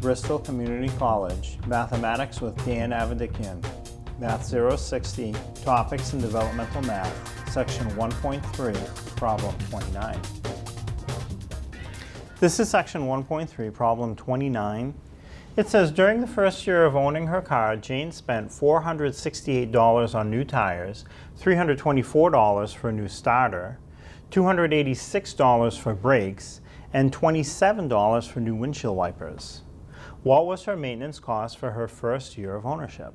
Bristol Community College, Mathematics with Dan Avedikian, Math 060, Topics in Developmental Math, Section 1.3, Problem 29. This is Section 1.3, Problem 29. It says, during the first year of owning her car, Jane spent $468 on new tires, $324 for a new starter, $286 for brakes, and $27 for new windshield wipers. What was her maintenance cost for her first year of ownership?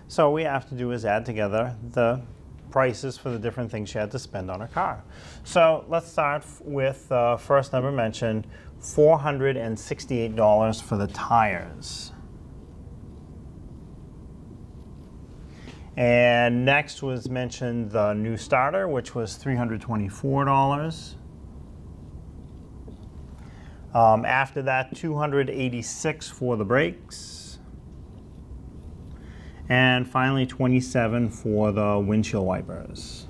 So what we have to do is add together the prices for the different things she had to spend on her car. So let's start with the first number mentioned, $468 for the tires. And next was mentioned the new starter, which was $324. After that, $286 for the brakes. And finally, $27 for the windshield wipers.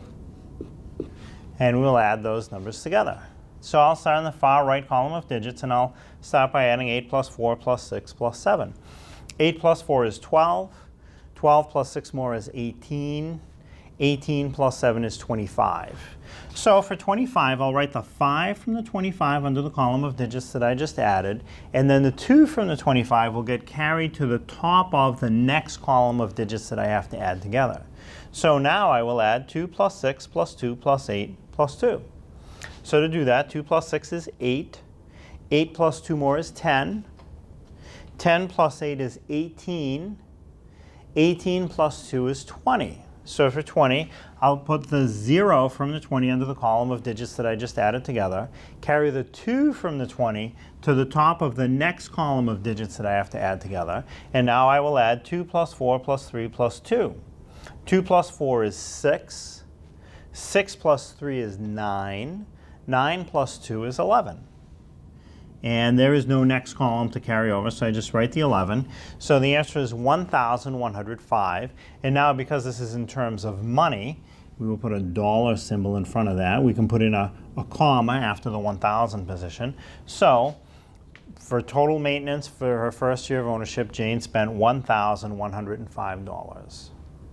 And we'll add those numbers together. So I'll start in the far right column of digits, and I'll start by adding 8 plus 4 plus 6 plus 7. 8 plus 4 is 12. 12 plus 6 more is 18. 18 plus 7 is 25. So for 25, I'll write the 5 from the 25 under the column of digits that I just added, and then the 2 from the 25 will get carried to the top of the next column of digits that I have to add together. So now I will add 2 plus 6 plus 2 plus 8 plus 2. So to do that, 2 plus 6 is 8. 8 plus 2 more is 10. 10 plus 8 is 18. 18 plus 2 is 20. So for 20, I'll put the 0 from the 20 under the column of digits that I just added together, carry the 2 from the 20 to the top of the next column of digits that I have to add together, and now I will add 2 plus 4 plus 3 plus 2. 2 plus 4 is 6. 6 plus 3 is 9. 9 plus 2 is 11. And there is no next column to carry over, so I just write the 11. So the answer is 1,105. And now, because this is in terms of money, we will put a dollar symbol in front of that. We can put in a comma after the 1,000 position. So for total maintenance for her first year of ownership, Jane spent $1,105.